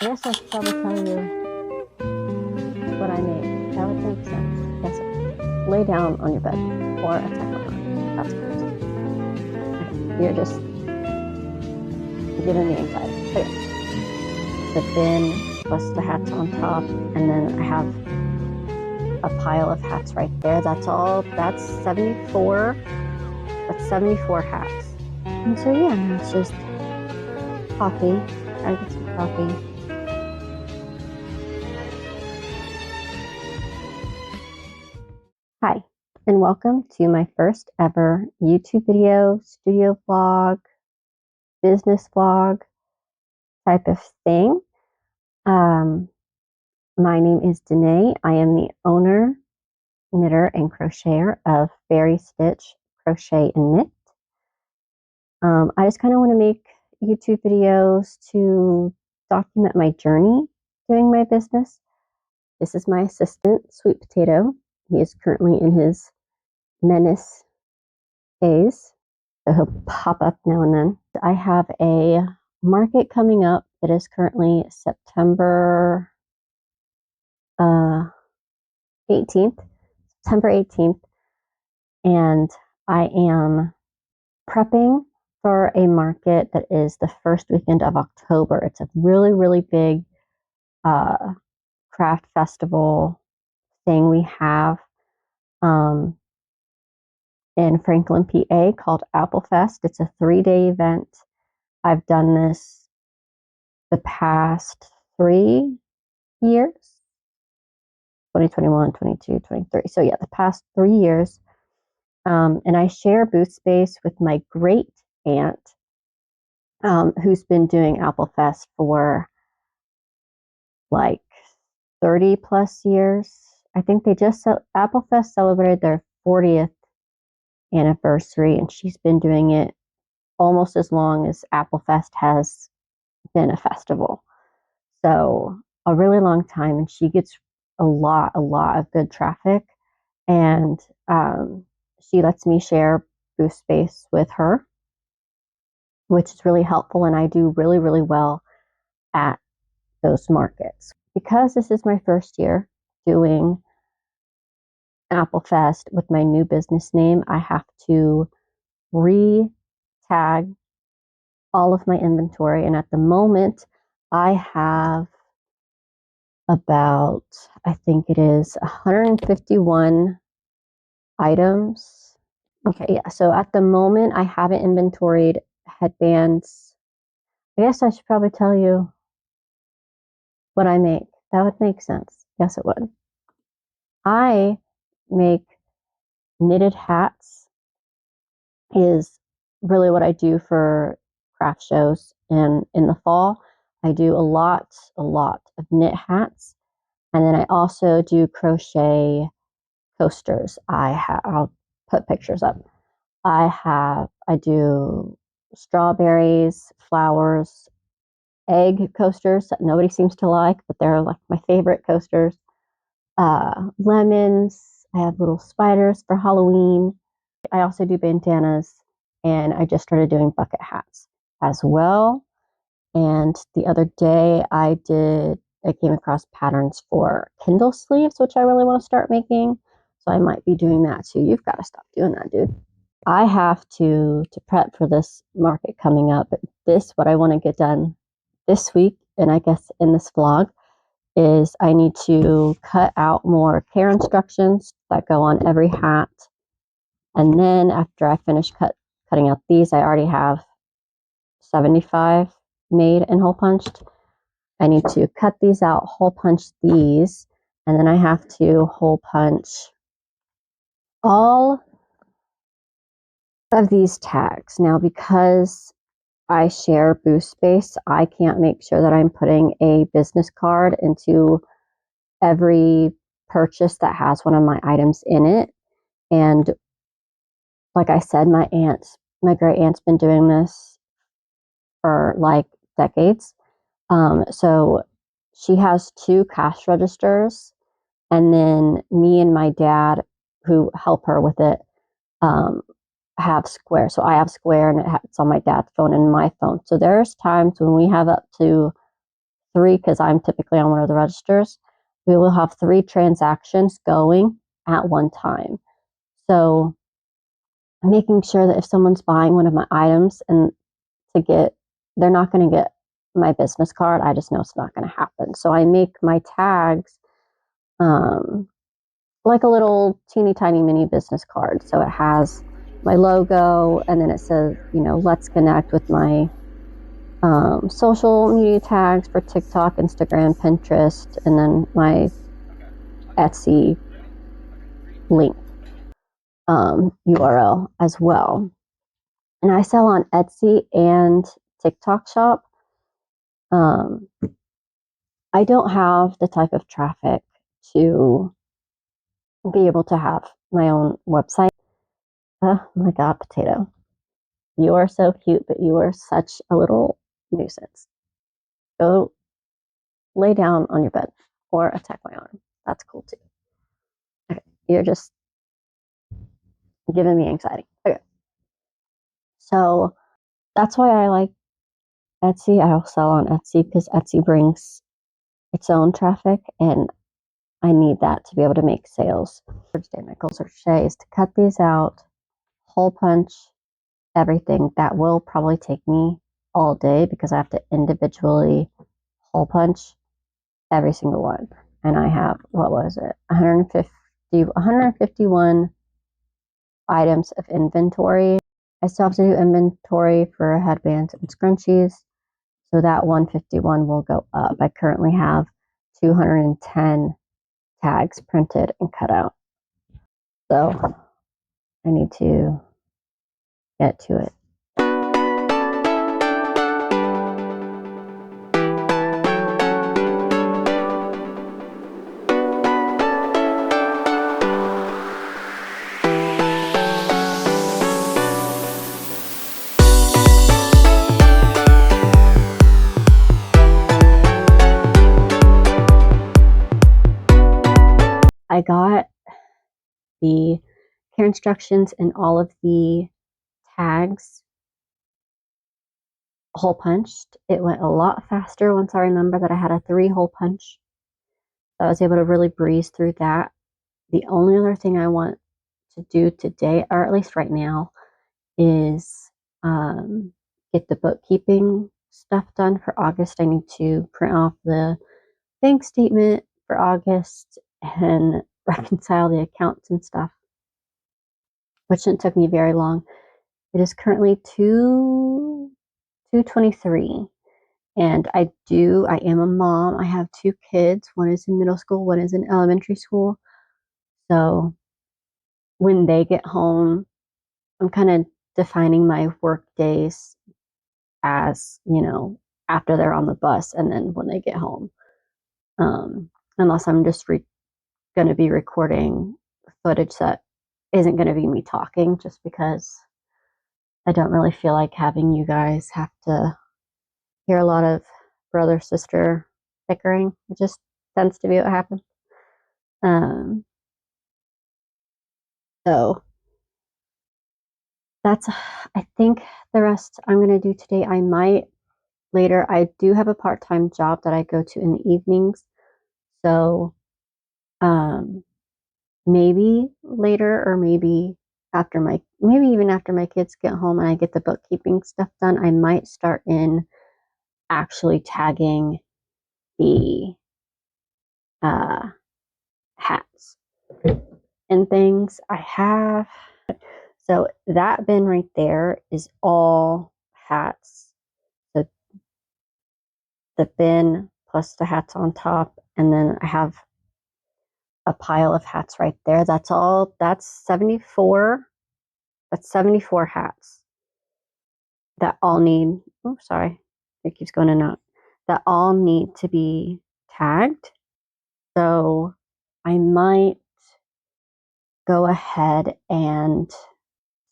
I guess I should probably tell you what I make. That would make sense. Yes. Lay down on your bed or a techno. That's crazy. Okay. You're just giving me anxiety. But yeah. The bin plus the hats on top, and then I have a pile of hats right there. That's all. That's 74. That's 74 hats. And so yeah, now it's just coffee. I get some coffee. Hi, and welcome to my first ever YouTube video, studio vlog, business vlog type of thing. My name is Danae. I am the owner, knitter, and crocheter of Berry Stitch Crochet and Knit. I just kind of want to make YouTube videos to document my journey doing my business. This is my assistant, Sweet Potato. He is currently in his menace phase, so he'll pop up now and then. I have a market coming up that is currently September 18th, September 18th, and I am prepping for a market that is the first weekend of October. It's a really, really big craft festival thing we have in Franklin, PA called Apple Fest. It's a 3-day event. I've done this the past 3 years, 2021, 22, 23. So yeah, the past 3 years. And I share booth space with my great aunt, who's been doing Apple Fest for like 30 plus years. I think Apple Fest celebrated their 40th anniversary, and she's been doing it almost as long as Apple Fest has been a festival. So a really long time, and she gets a lot of good traffic, and she lets me share booth space with her, which is really helpful, and I do really, really well at those markets. Because this is my first year doing Apple Fest with my new business name, I have to re-tag all of my inventory, and at the moment I have about, I think it is 151 items. Okay, yeah, so at the moment I haven't inventoried headbands. I guess I should probably tell you what I make. That would make sense. Yes, it would. I make knitted hats, is really what I do for craft shows. And in the fall, I do a lot of knit hats. And then I also do crochet coasters. I'll put pictures up. I do strawberries, flowers, egg coasters that nobody seems to like, but they're like my favorite coasters. Lemons. I have little spiders for Halloween. I also do bandanas, and I just started doing bucket hats as well. And the other day I came across patterns for Kindle sleeves, which I really want to start making. So I might be doing that too. You've got to stop doing that, dude. I have to prep for this market coming up. What I want to get done this week, and I guess in this vlog, is I need to cut out more care instructions that go on every hat. And then after I finish cutting out these, I already have 75 made and hole punched. I need to cut these out, hole punch these, and then I have to hole punch all of these tags. Now, because I share booth space, I can't make sure that I'm putting a business card into every purchase that has one of my items in it. And like I said, my great aunt's been doing this for like decades. So she has 2 cash registers, and then me and my dad, who help her with it, have Square. So I have Square, and it's on my dad's phone and my phone. So there's times when we have up to 3, because I'm typically on one of the registers, we will have 3 transactions going at one time. So making sure that if someone's buying one of my items and they're not going to get my business card, I just know it's not going to happen. So I make my tags like a little teeny tiny mini business card. So it has my logo, and then it says, let's connect with my social media tags for TikTok, Instagram, Pinterest, and then my Etsy link URL as well. And I sell on Etsy and TikTok shop. I don't have the type of traffic to be able to have my own website. Oh my God, Potato. You are so cute, but you are such a little nuisance. Go lay down on your bed or attack my arm. That's cool too. Okay, you're just giving me anxiety. Okay. So that's why I like Etsy. I'll sell on Etsy because Etsy brings its own traffic, and I need that to be able to make sales. Today, my goals for today is to cut these out, hole punch everything. That will probably take me all day because I have to individually hole punch every single one. And I have, 151 items of inventory. I still have to do inventory for headbands and scrunchies. So that 151 will go up. I currently have 210 tags printed and cut out. So I need to get to it. I got the care instructions and all of the tags hole punched. It went a lot faster once I remember that I had a 3 hole punch. So I was able to really breeze through that. The only other thing I want to do today, or at least right now, is get the bookkeeping stuff done for August. I need to print off the bank statement for August and reconcile the accounts and stuff, which didn't take me very long. It is currently 2:23, and I am a mom. I have 2 kids. One is in middle school, one is in elementary school. So when they get home, I'm kind of defining my work days as, after they're on the bus and then when they get home. Unless I'm just going to be recording footage that isn't going to be me talking, just because I don't really feel like having you guys have to hear a lot of brother sister bickering. It just tends to be what happens. So that's, I think, the rest I'm going to do today. I might later. I do have a part-time job that I go to in the evenings. So maybe later, or maybe even after my kids get home and I get the bookkeeping stuff done, I might start in actually tagging the hats and things. So that bin right there is all hats. The bin plus the hats on top, and then I have a pile of hats right there. That's 74 hats that all need, it keeps going in and out, that all need to be tagged. So I might go ahead and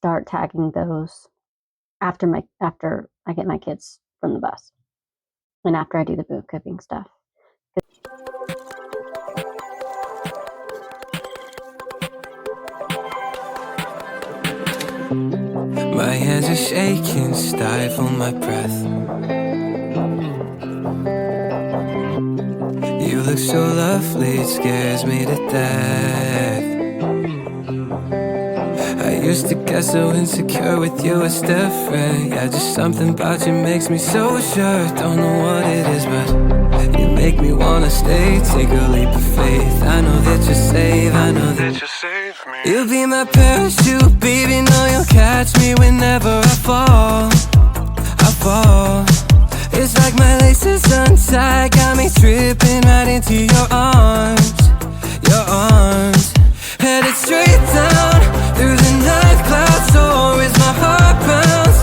start tagging those after I get my kids from the bus and after I do the bookkeeping stuff. My hands are shaking, stifle my breath. look so lovely, it scares me to death. I used to get so insecure with you, it's different. Yeah, just something about you makes me so sure. Don't know what it is, but you make me wanna stay. Take a leap of faith. I know that you're safe, I know that you'll save me. You'll be my parachute, baby, know you'll catch me whenever I fall. I fall. It's like my laces untied, got me tripping right into your arms. Your arms. Headed straight down through the night clouds, so is my heart bounce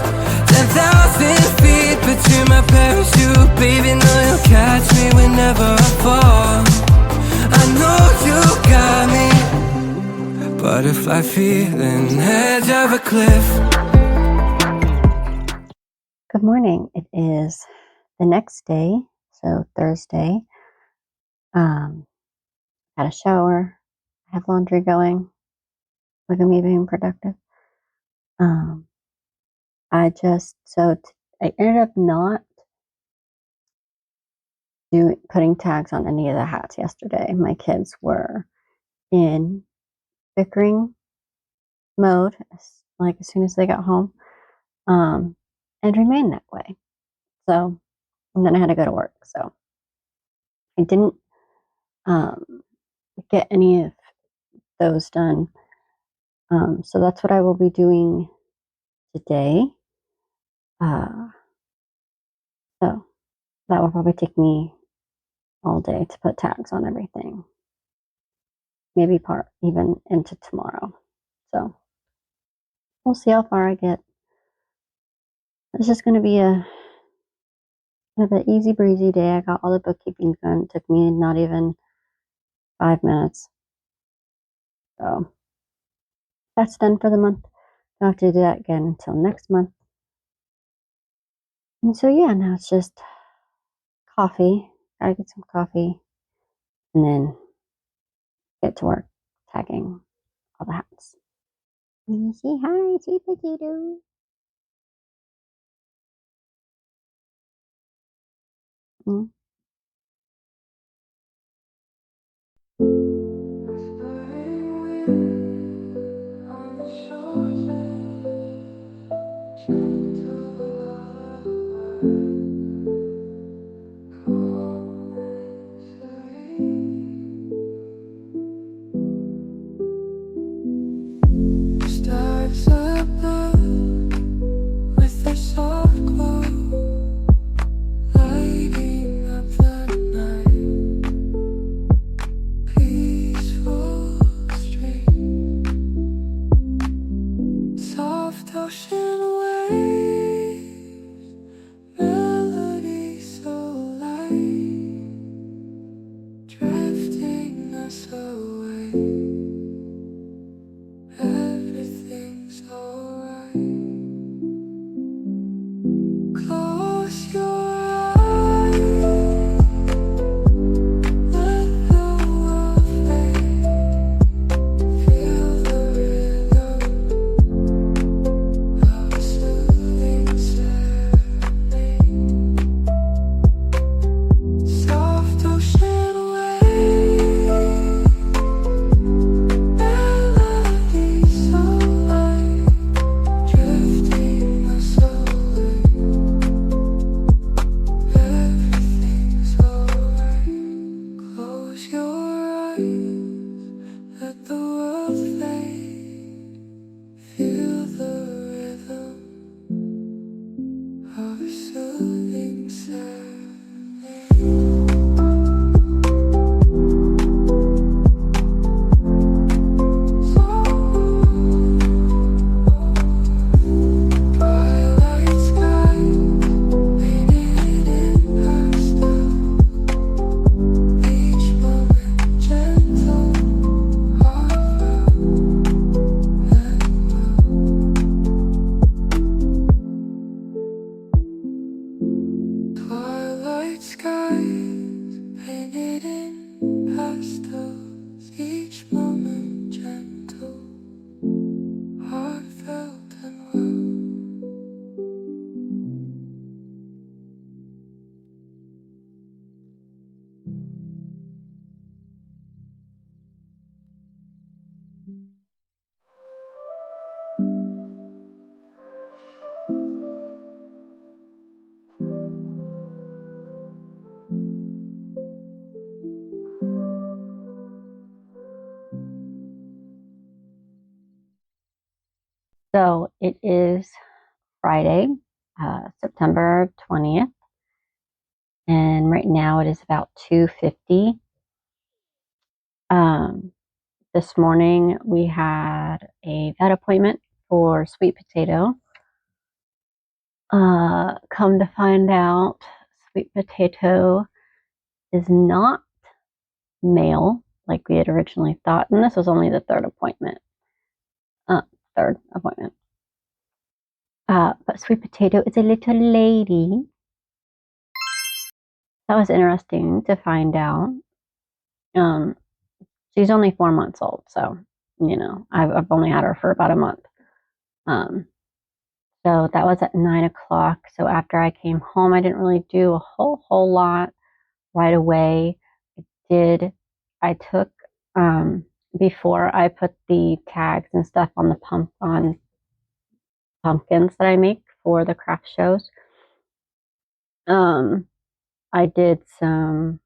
10,000 feet, but you're my parachute, baby, know you'll catch me whenever I fall. I know you got me, butterfly feeling, edge of a cliff. Good morning. It is the next day, so Thursday. Had a shower, I have laundry going. Look at me being productive. I ended up not putting tags on any of the hats yesterday. My kids were in bickering mode, like as soon as they got home, and remained that way. So, and then I had to go to work. So I didn't get any of those done. So that's what I will be doing today. So that will probably take me all day to put tags on everything. Maybe part even into tomorrow. So we'll see how far I get. It's just going to be an easy breezy day. I got all the bookkeeping done. It took me not even 5 minutes. So that's done for the month. I'll have to do that again until next month. And so yeah, now it's just coffee. Gotta get some coffee and then get to work tagging all the hats. And you say hi, sweet potato. Mm. Stars are blue with their soft glow, lighting up the night. Peaceful stream, soft ocean waves, melody so light, drifting us away. Everything's alright. Close your eyes, let the world fade. Feel the rhythm of a soothing serenade. Soft ocean waves, So it is Friday, September 20th, and right now it is about 2:50. Um, this morning we had a vet appointment for Sweet Potato. Come to find out, Sweet Potato is not male like we had originally thought, and this was only the third appointment. Uh, Third appointment. But Sweet Potato is a little lady. That was interesting to find out. Um, she's only 4 months old, so I've only had her for about a month. Um, so that was at 9 o'clock. So after I came home, I didn't really do a whole lot right away. I did. I took before I put the tags and stuff on the pumpkins that I make for the craft shows. Um, I did some.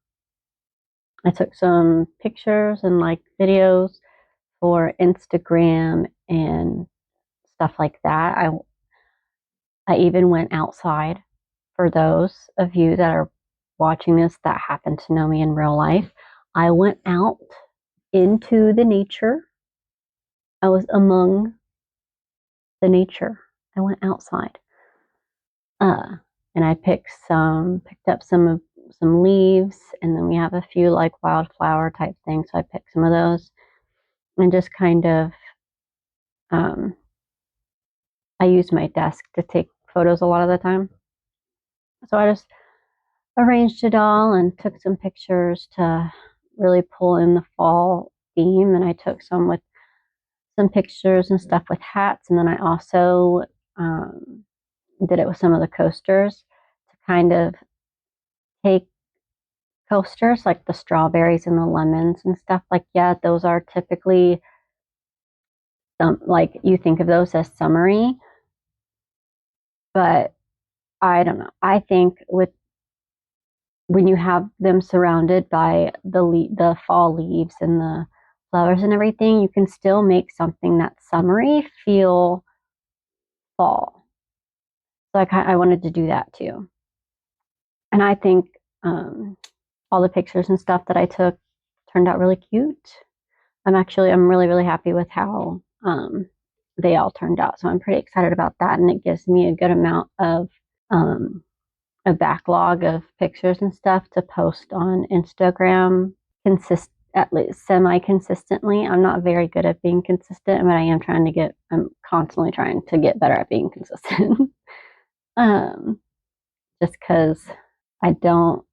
I took some pictures and like videos for Instagram and stuff like that. I even went outside for those of you that are watching this that happen to know me in real life. I went out into the nature. I was among the nature. I went outside. Uh, and I picked up some leaves, and then we have a few like wildflower type things. So I picked some of those and just kind of um, I use my desk to take photos a lot of the time. So I just arranged it all and took some pictures to really pull in the fall theme. And I took some with some pictures and stuff with hats. And then I also um, did it with some of the coasters to kind of take coasters like the strawberries and the lemons and stuff. Like, yeah, those are typically some, like you think of those as summery, but I don't know. I think with when you have them surrounded by the fall leaves and the flowers and everything, you can still make something that's summery feel fall. So I wanted to do that too. And I think all the pictures and stuff that I took turned out really cute. I'm really, really happy with how they all turned out. So I'm pretty excited about that. And it gives me a good amount of um, a backlog of pictures and stuff to post on Instagram at least semi consistently. I'm not very good at being consistent, but I'm constantly trying to get better at being consistent. um, just because a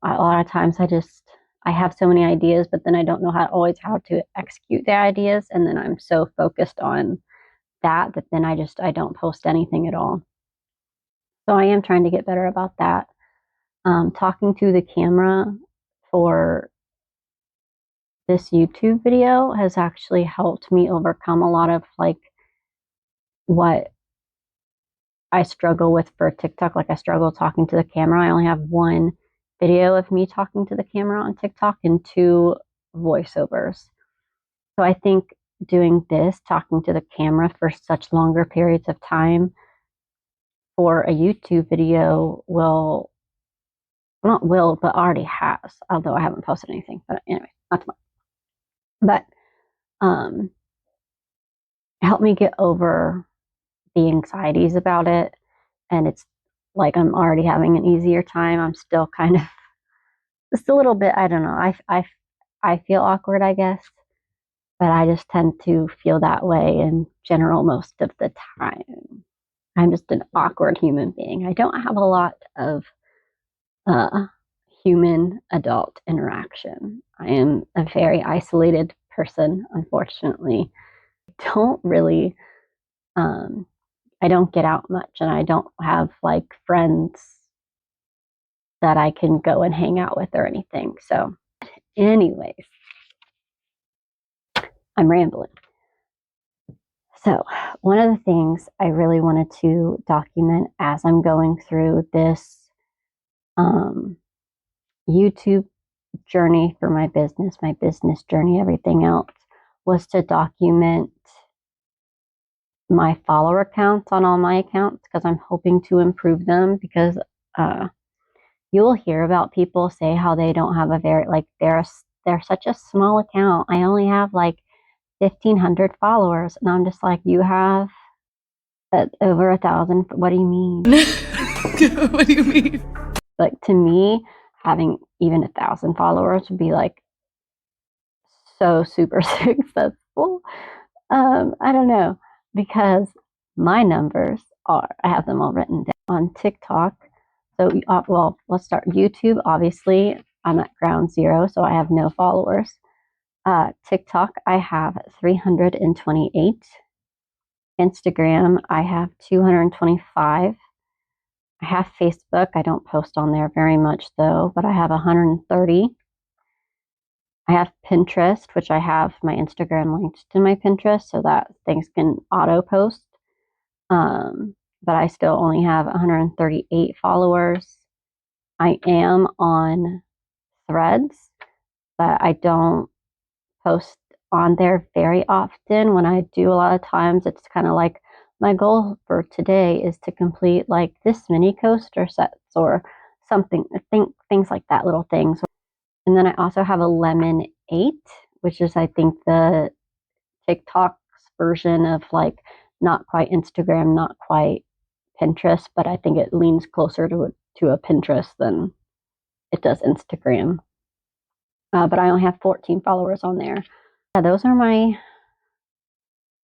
lot of times I have so many ideas, but then I don't know how to execute the ideas. And then I'm so focused on that then I don't post anything at all. So I am trying to get better about that. Talking to the camera for this YouTube video has actually helped me overcome a lot of like what I struggle with for TikTok. Like I struggle talking to the camera. I only have one video of me talking to the camera on TikTok and two voiceovers. So I think doing this, talking to the camera for such longer periods of time for a YouTube video will not will, but already has, although I haven't posted anything. But anyway, not too much. But um help me get over the anxieties about it. And it's like I'm already having an easier time. I'm still kind of just a little bit, I don't know. I feel awkward, I guess, but I just tend to feel that way in general most of the time. I'm just an awkward human being. I don't have a lot of uh, human adult interaction. I am a very isolated person, unfortunately. Don't really um, I don't get out much and I don't have like friends that I can go and hang out with or anything. So, anyways, I'm rambling. So, one of the things I really wanted to document as I'm going through this um, YouTube journey for my business journey, everything else, was to document my follower counts on all my accounts because I'm hoping to improve them because you'll hear about people say how they don't have a very like they're such a small account. I only have like 1,500 followers, and I'm just like, you have over 1,000. What do you mean? What do you mean? Like to me, having even 1,000 followers would be like so super successful. I don't know because my numbers are I have them all written down on TikTok. So well, let's start YouTube. Obviously, I'm at ground zero, so I have no followers. TikTok, I have 328. Instagram, I have 225. I have Facebook. I don't post on there very much though, but I have 130. I have Pinterest, which I have my Instagram linked to my Pinterest so that things can auto post. But I still only have 138 followers. I am on Threads, but I don't post on there very often. When I do, a lot of times it's kind of like my goal for today is to complete like this many coaster sets or something. I think things like that, little things. And then I also have a Lemon 8, which is I think the TikTok's version of like not quite Instagram, not quite Pinterest, but I think it leans closer to a Pinterest than it does Instagram. But I only have 14 followers on there. Yeah, those are my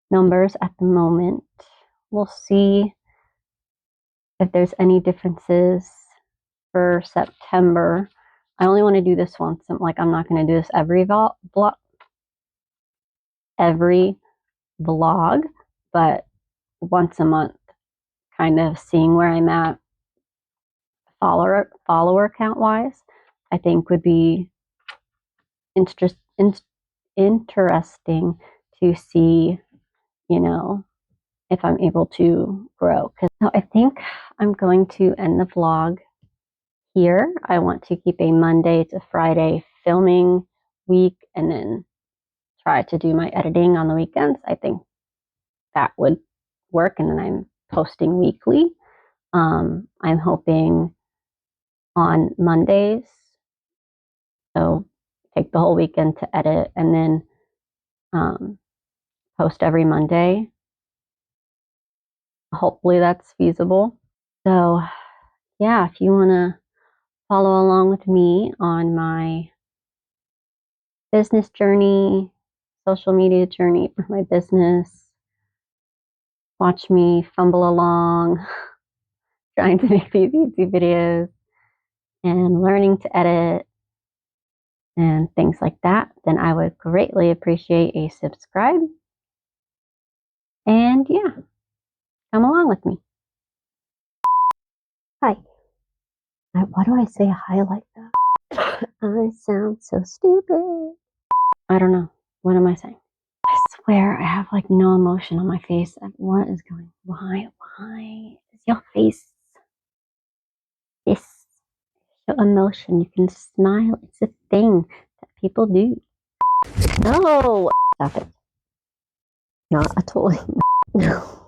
numbers at the moment. We'll see if there's any differences for September. I only want to do this once. I'm not going to do this every vlog, but once a month, kind of seeing where I'm at follower count wise, I think would be interest, in, interesting to see, you know, if I'm able to grow. So I think I'm going to end the vlog here. I want to keep a Monday to Friday filming week and then try to do my editing on the weekends. I think that would work. And then I'm posting weekly. I'm hoping on Mondays. So take the whole weekend to edit and then post every Monday. Hopefully that's feasible. So yeah, if you want to follow along with me on my business journey, social media journey for my business, watch me fumble along, trying to make these YouTube videos and learning to edit and things like that, then I would greatly appreciate a subscribe. And yeah, come along with me. Hi. Why do I say hi like that? I sound so stupid. I don't know. What am I saying? I swear I have like no emotion on my face. What is going? Why is your face this show emotion? You can smile. It's a thing that people do. No, stop it. Not a toy. No.